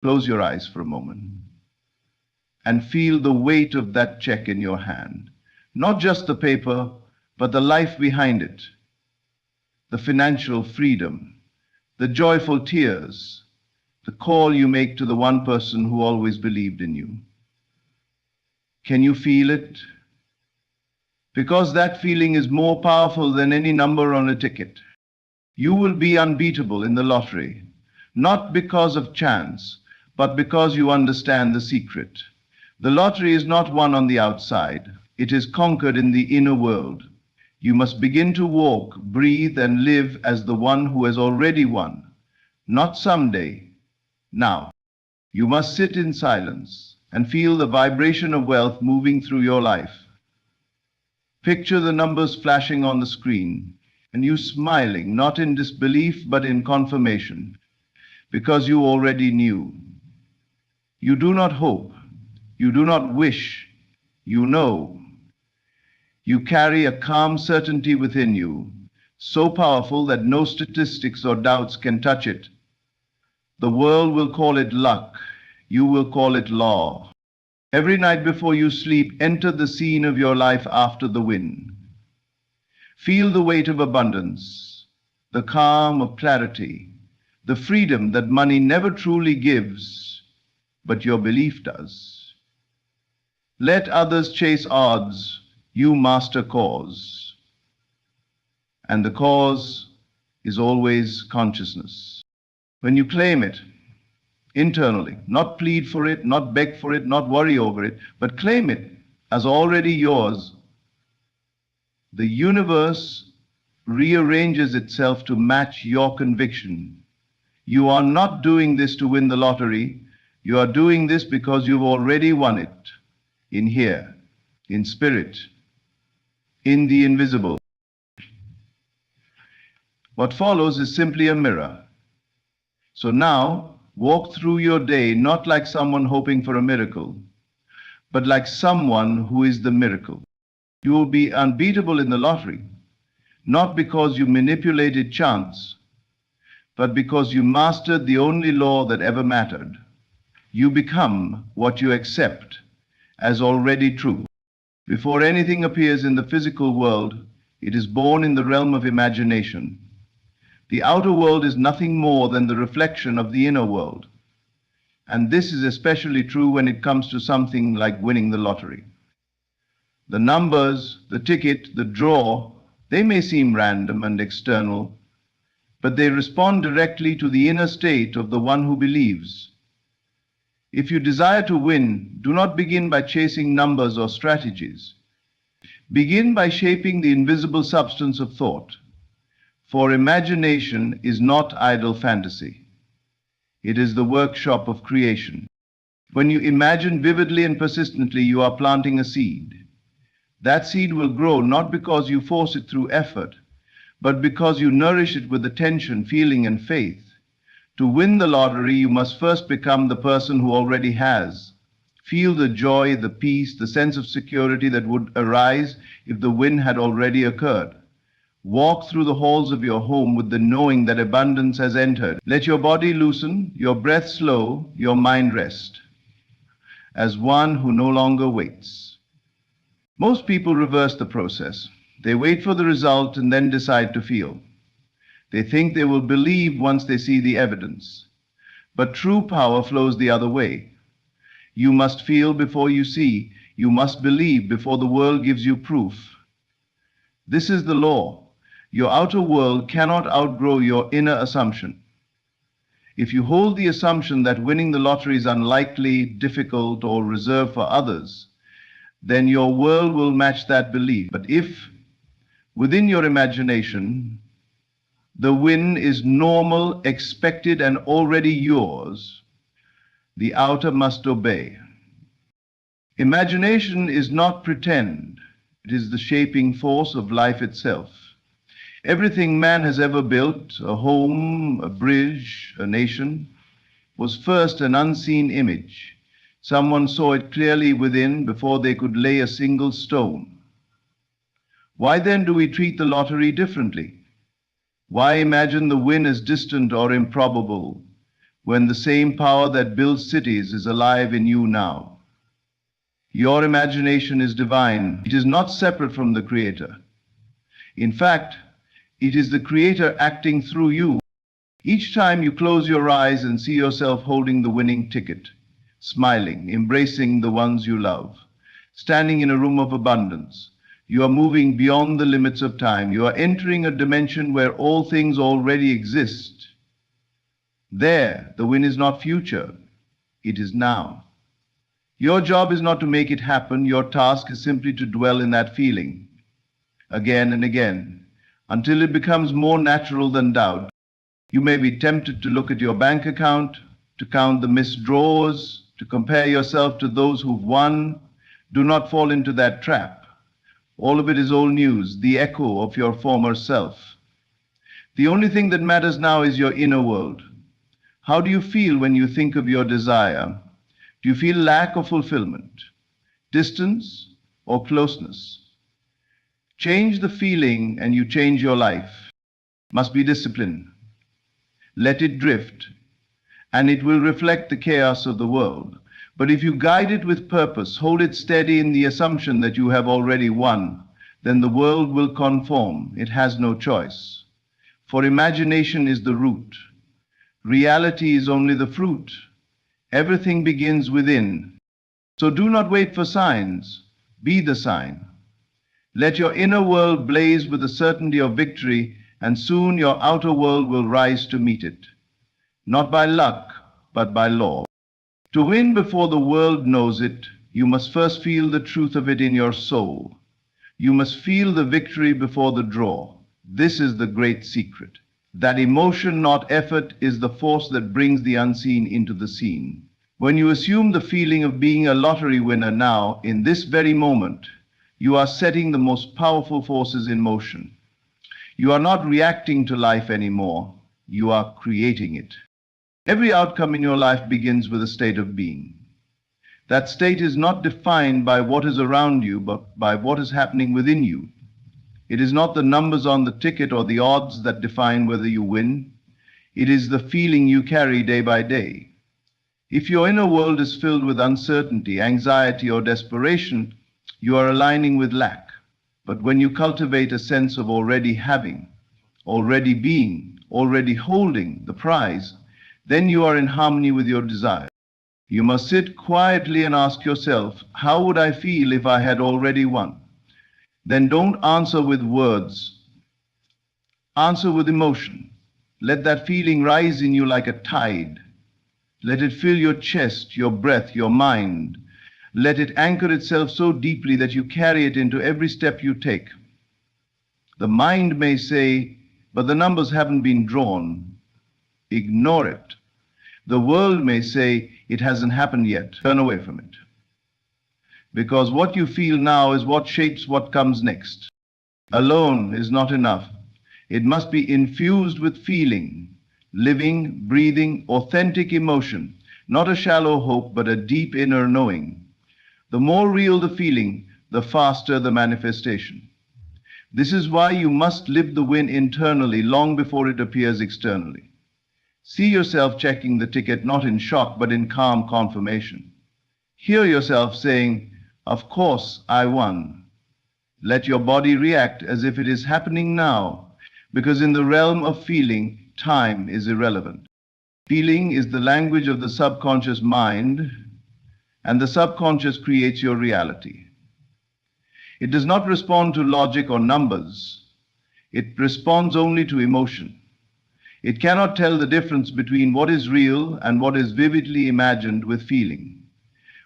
Close your eyes for a moment and feel the weight of that check in your hand. Not just the paper, but the life behind it, the financial freedom, the joyful tears, the call you make to the one person who always believed in you. Can you feel it? Because that feeling is more powerful than any number on a ticket. You will be unbeatable in the lottery, not because of chance, but because you understand the secret. The lottery is not won on the outside. It is conquered in the inner world. You must begin to walk, breathe, and live as the one who has already won. Not someday, now. You must sit in silence and feel the vibration of wealth moving through your life. Picture the numbers flashing on the screen and you smiling, not in disbelief but in confirmation, because you already knew. You do not hope, you do not wish, you know. You carry a calm certainty within you, so powerful that no statistics or doubts can touch it. The world will call it luck, you will call it law. Every night before you sleep, enter the scene of your life after the win. Feel the weight of abundance, the calm of clarity, the freedom that money never truly gives, but your belief does. Let others chase odds, you master cause. And the cause is always consciousness. When you claim it internally, not plead for it, not beg for it, not worry over it, but claim it as already yours, the universe rearranges itself to match your conviction. You are not doing this to win the lottery. You are doing this because you've already won it. In here, in spirit, in the invisible. What follows is simply a mirror. So now, walk through your day not like someone hoping for a miracle, but like someone who is the miracle. You will be unbeatable in the lottery, not because you manipulated chance, but because you mastered the only law that ever mattered. You become what you accept as already true. Before anything appears in the physical world, it is born in the realm of imagination. The outer world is nothing more than the reflection of the inner world. And this is especially true when it comes to something like winning the lottery. The numbers, the ticket, the draw, they may seem random and external, but they respond directly to the inner state of the one who believes. If you desire to win, do not begin by chasing numbers or strategies. Begin by shaping the invisible substance of thought. For imagination is not idle fantasy. It is the workshop of creation. When you imagine vividly and persistently, you are planting a seed. That seed will grow not because you force it through effort, but because you nourish it with attention, feeling, and faith. To win the lottery, you must first become the person who already has. Feel the joy, the peace, the sense of security that would arise if the win had already occurred. Walk through the halls of your home with the knowing that abundance has entered. Let your body loosen, your breath slow, your mind rest, as one who no longer waits. Most people reverse the process. They wait for the result and then decide to feel. They think they will believe once they see the evidence. But true power flows the other way. You must feel before you see. You must believe before the world gives you proof. This is the law. Your outer world cannot outgrow your inner assumption. If you hold the assumption that winning the lottery is unlikely, difficult, or reserved for others, then your world will match that belief. But if, within your imagination, the win is normal, expected, and already yours, the outer must obey. Imagination is not pretend. It is the shaping force of life itself. Everything man has ever built, a home, a bridge, a nation, was first an unseen image. Someone saw it clearly within before they could lay a single stone. Why then do we treat the lottery differently? Why imagine the win as distant or improbable? when the same power that builds cities is alive in you now. Your imagination is divine. It is not separate from the Creator. In fact, it is the Creator acting through you. Each time you close your eyes and see yourself holding the winning ticket, smiling, embracing the ones you love, standing in a room of abundance, you are moving beyond the limits of time. You are entering a dimension where all things already exist. There, the win is not future, it is now. Your job is not to make it happen. Your task is simply to dwell in that feeling again and again until it becomes more natural than doubt. You may be tempted to look at your bank account, to count the missed draws, to compare yourself to those who've won. Do not fall into that trap. All of it is old news, the echo of your former self. The only thing that matters now is your inner world. How do you feel when you think of your desire? Do you feel lack or fulfillment, distance or closeness? Change the feeling and you change your life. Must be discipline. Let it drift, and it will reflect the chaos of the world. But if you guide it with purpose, hold it steady in the assumption that you have already won, then the world will conform. It has no choice. For imagination is the root. Reality is only the fruit. Everything begins within. So do not wait for signs. Be the sign. Let your inner world blaze with the certainty of victory, and soon your outer world will rise to meet it. Not by luck, but by law. To win before the world knows it, you must first feel the truth of it in your soul. You must feel the victory before the draw. This is the great secret. That emotion, not effort, is the force that brings the unseen into the scene. When you assume the feeling of being a lottery winner now, in this very moment, you are setting the most powerful forces in motion. You are not reacting to life anymore. You are creating it. Every outcome in your life begins with a state of being. That state is not defined by what is around you, but by what is happening within you. It is not the numbers on the ticket or the odds that define whether you win. It is the feeling you carry day by day. If your inner world is filled with uncertainty, anxiety, or desperation, you are aligning with lack. But when you cultivate a sense of already having, already being, already holding the prize, then you are in harmony with your desire. You must sit quietly and ask yourself, how would I feel if I had already won? Then don't answer with words. Answer with emotion. Let that feeling rise in you like a tide. Let it fill your chest, your breath, your mind. Let it anchor itself so deeply that you carry it into every step you take. The mind may say, but the numbers haven't been drawn. Ignore it. The world may say, it hasn't happened yet. Turn away from it. Because what you feel now is what shapes what comes next. Alone is not enough. It must be infused with feeling, living, breathing, authentic emotion, not a shallow hope, but a deep inner knowing. The more real the feeling, the faster the manifestation. This is why you must live the win internally long before it appears externally. See yourself checking the ticket not in shock but in calm confirmation. Hear yourself saying, of course I won. Let your body react as if it is happening now, because in the realm of feeling, time is irrelevant. Feeling is the language of the subconscious mind, and the subconscious creates your reality. It does not respond to logic or numbers. It responds only to emotion. It cannot tell the difference between what is real and what is vividly imagined with feeling.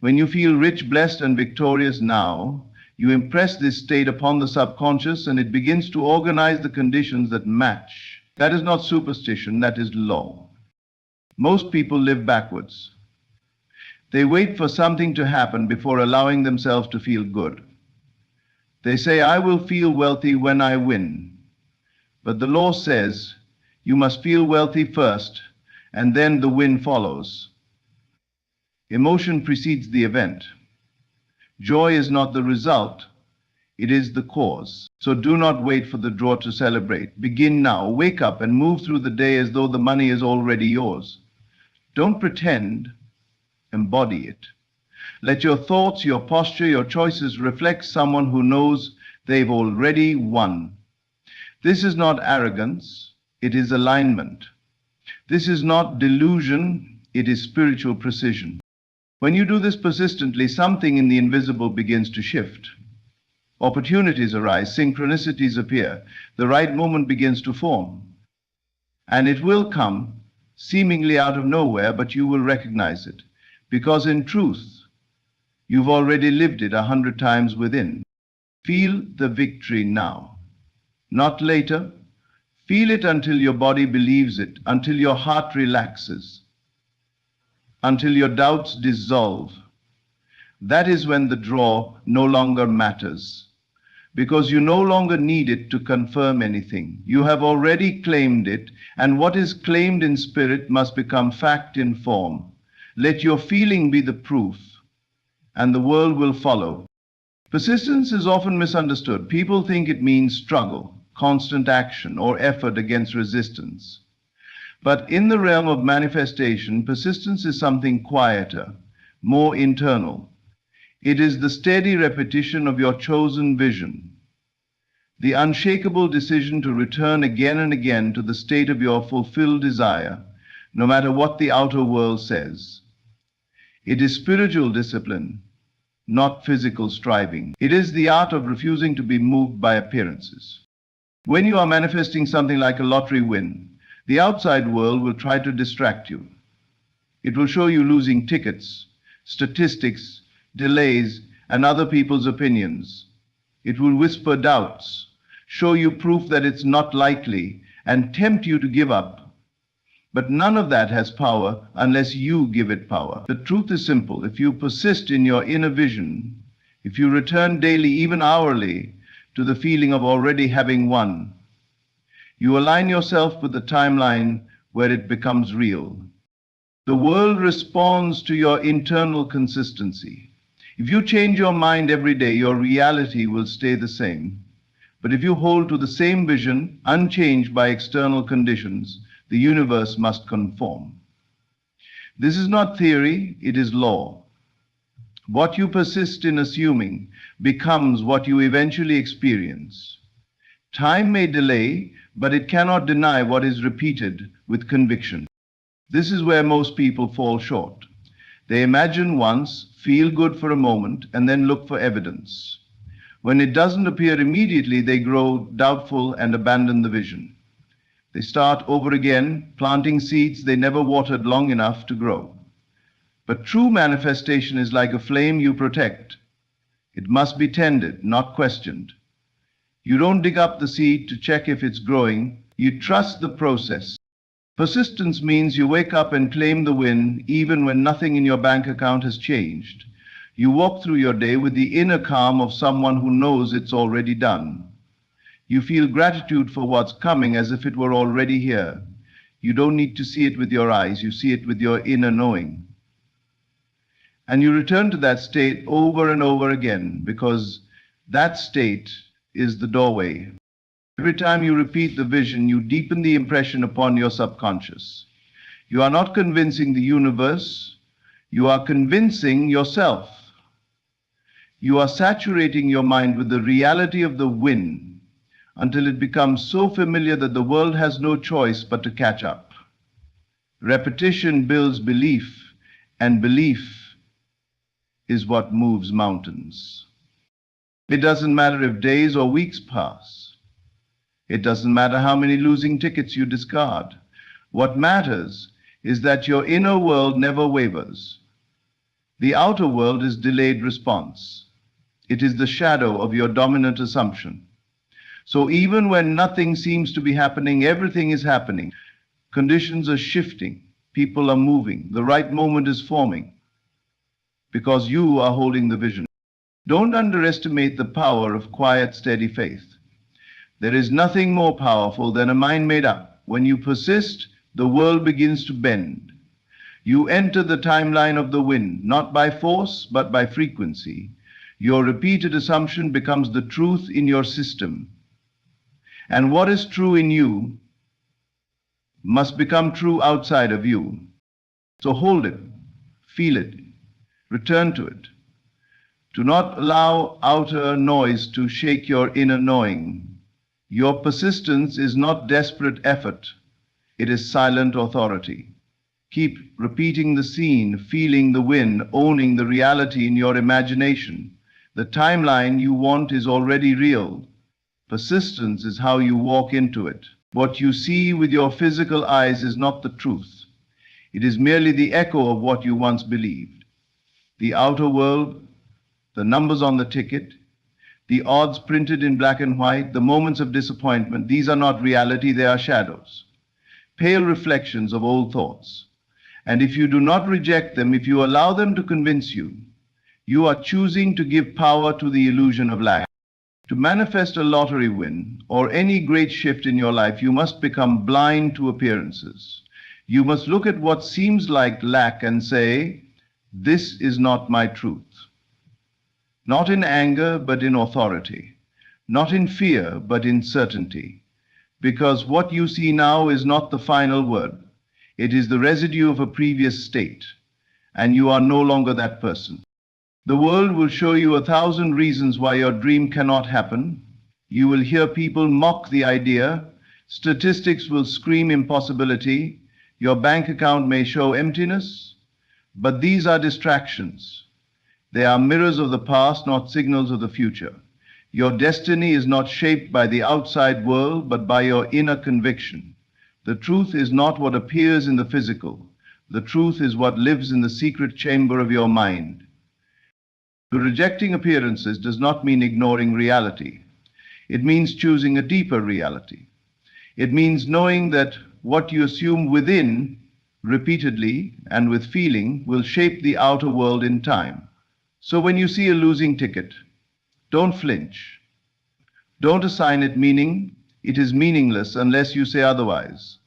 When you feel rich, blessed, and victorious now, you impress this state upon the subconscious and it begins to organize the conditions that match. That is not superstition, that is law. Most people live backwards. They wait for something to happen before allowing themselves to feel good. They say, I will feel wealthy when I win. But the law says, you must feel wealthy first, and then the win follows. Emotion precedes the event. Joy is not the result, it is the cause. So do not wait for the draw to celebrate. Begin now. Wake up and move through the day as though the money is already yours. Don't pretend, embody it. Let your thoughts, your posture, your choices reflect someone who knows they've already won. This is not arrogance, it is alignment. This is not delusion, it is spiritual precision. When you do this persistently, something in the invisible begins to shift. Opportunities arise, synchronicities appear, the right moment begins to form. And it will come, seemingly out of nowhere, but you will recognize it. Because in truth, you've already lived it 100 times within. Feel the victory now, not later. Feel it until your body believes it, until your heart relaxes, until your doubts dissolve. That is when the draw no longer matters, because you no longer need it to confirm anything. You have already claimed it, and what is claimed in spirit must become fact in form. Let your feeling be the proof, and the world will follow. Persistence is often misunderstood. People think it means struggle, constant action, or effort against resistance. But in the realm of manifestation, persistence is something quieter, more internal. It is the steady repetition of your chosen vision, the unshakable decision to return again and again to the state of your fulfilled desire, no matter what the outer world says. It is spiritual discipline, not physical striving. It is the art of refusing to be moved by appearances. When you are manifesting something like a lottery win, the outside world will try to distract you. It will show you losing tickets, statistics, delays, and other people's opinions. It will whisper doubts, show you proof that it's not likely, and tempt you to give up. But none of that has power unless you give it power. The truth is simple. If you persist in your inner vision, if you return daily, even hourly, to the feeling of already having won, you align yourself with the timeline where it becomes real. The world responds to your internal consistency. If you change your mind every day, your reality will stay the same. But if you hold to the same vision, unchanged by external conditions, the universe must conform. This is not theory, it is law. What you persist in assuming becomes what you eventually experience. Time may delay, but it cannot deny what is repeated with conviction. This is where most people fall short. They imagine once, feel good for a moment, and then look for evidence. When it doesn't appear immediately, they grow doubtful and abandon the vision. They start over again, planting seeds they never watered long enough to grow. But true manifestation is like a flame you protect. It must be tended, not questioned. You don't dig up the seed to check if it's growing. You trust the process. Persistence means you wake up and claim the win even when nothing in your bank account has changed. You walk through your day with the inner calm of someone who knows it's already done. You feel gratitude for what's coming as if it were already here. You don't need to see it with your eyes, you see it with your inner knowing. And you return to that state over and over again because that state is the doorway. Every time you repeat the vision, you deepen the impression upon your subconscious. You are not convincing the universe, you are convincing yourself. You are saturating your mind with the reality of the win until it becomes so familiar that the world has no choice but to catch up. Repetition builds belief, and belief is what moves mountains. It doesn't matter if days or weeks pass. It doesn't matter how many losing tickets you discard. What matters is that your inner world never wavers. The outer world is delayed response. It is the shadow of your dominant assumption. So even when nothing seems to be happening, everything is happening. Conditions are shifting. People are moving. The right moment is forming because you are holding the vision. Don't underestimate the power of quiet, steady faith. There is nothing more powerful than a mind made up. When you persist, the world begins to bend. You enter the timeline of the wind, not by force, but by frequency. Your repeated assumption becomes the truth in your system. And what is true in you must become true outside of you. So hold it, feel it, return to it. Do not allow outer noise to shake your inner knowing. Your persistence is not desperate effort, it is silent authority. Keep repeating the scene, feeling the wind, owning the reality in your imagination. The timeline you want is already real. Persistence is how you walk into it. What you see with your physical eyes is not the truth. It is merely the echo of what you once believed. The outer world, the numbers on the ticket, the odds printed in black and white, the moments of disappointment, these are not reality, they are shadows, pale reflections of old thoughts. And if you do not reject them, if you allow them to convince you, you are choosing to give power to the illusion of lack. To manifest a lottery win or any great shift in your life, you must become blind to appearances. You must look at what seems like lack and say, "This is not my truth." Not in anger, but in authority. Not in fear, but in certainty. Because what you see now is not the final word. It is the residue of a previous state, and you are no longer that person. The world will show you 1,000 reasons why your dream cannot happen. You will hear people mock the idea. Statistics will scream impossibility. Your bank account may show emptiness. But these are distractions. They are mirrors of the past, not signals of the future. Your destiny is not shaped by the outside world, but by your inner conviction. The truth is not what appears in the physical. The truth is what lives in the secret chamber of your mind. Rejecting appearances does not mean ignoring reality. It means choosing a deeper reality. It means knowing that what you assume within, repeatedly and with feeling, will shape the outer world in time. So when you see a losing ticket, don't flinch. Don't assign it meaning. It is meaningless unless you say otherwise.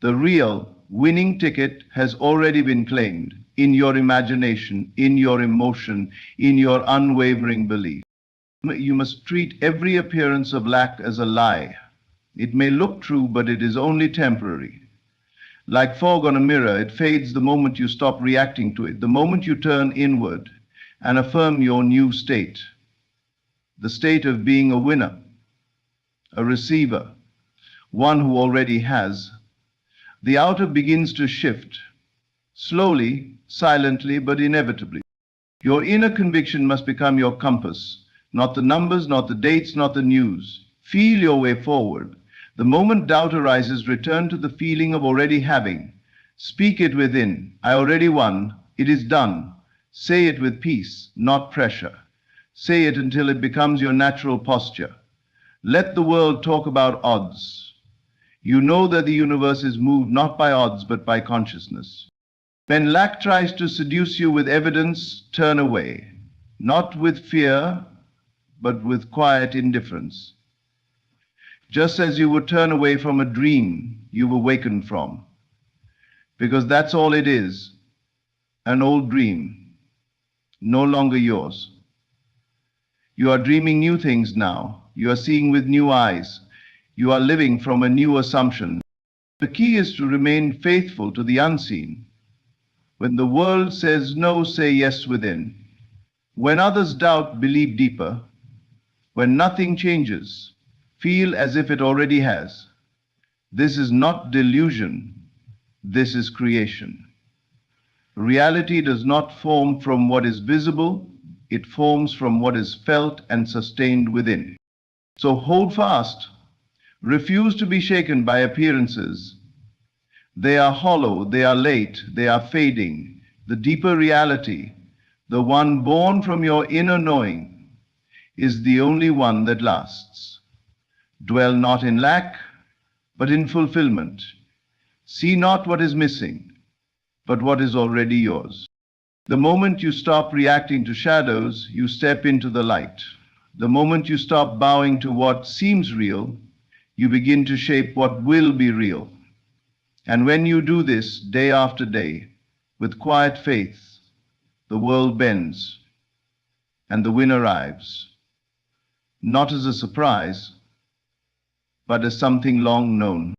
The real winning ticket has already been claimed in your imagination, in your emotion, in your unwavering belief. You must treat every appearance of lack as a lie. It may look true, but it is only temporary. Like fog on a mirror, it fades the moment you stop reacting to it, the moment you turn inward and affirm your new state, the state of being a winner, a receiver, one who already has. The outer begins to shift, slowly, silently, but inevitably. Your inner conviction must become your compass, not the numbers, not the dates, not the news. Feel your way forward. The moment doubt arises, return to the feeling of already having. Speak it within. I already won. It is done. Say it with peace, not pressure. Say it until it becomes your natural posture. Let the world talk about odds. You know that the universe is moved not by odds, but by consciousness. When lack tries to seduce you with evidence, turn away. Not with fear, but with quiet indifference. Just as you would turn away from a dream you've awakened from. Because that's all it is, an old dream, no longer yours. You are dreaming new things now. You are seeing with new eyes. You are living from a new assumption. The key is to remain faithful to the unseen. When the world says no, say yes within. When others doubt, believe deeper. When nothing changes, feel as if it already has. This is not delusion. This is creation. Reality does not form from what is visible. It forms from what is felt and sustained within. So hold fast. Refuse to be shaken by appearances. They are hollow, they are late, they are fading. The deeper reality, the one born from your inner knowing, is the only one that lasts. Dwell not in lack, but in fulfillment. See not what is missing, but what is already yours. The moment you stop reacting to shadows, you step into the light. The moment you stop bowing to what seems real, you begin to shape what will be real. And when you do this day after day, with quiet faith, the world bends and the win arrives, not as a surprise, but as something long known.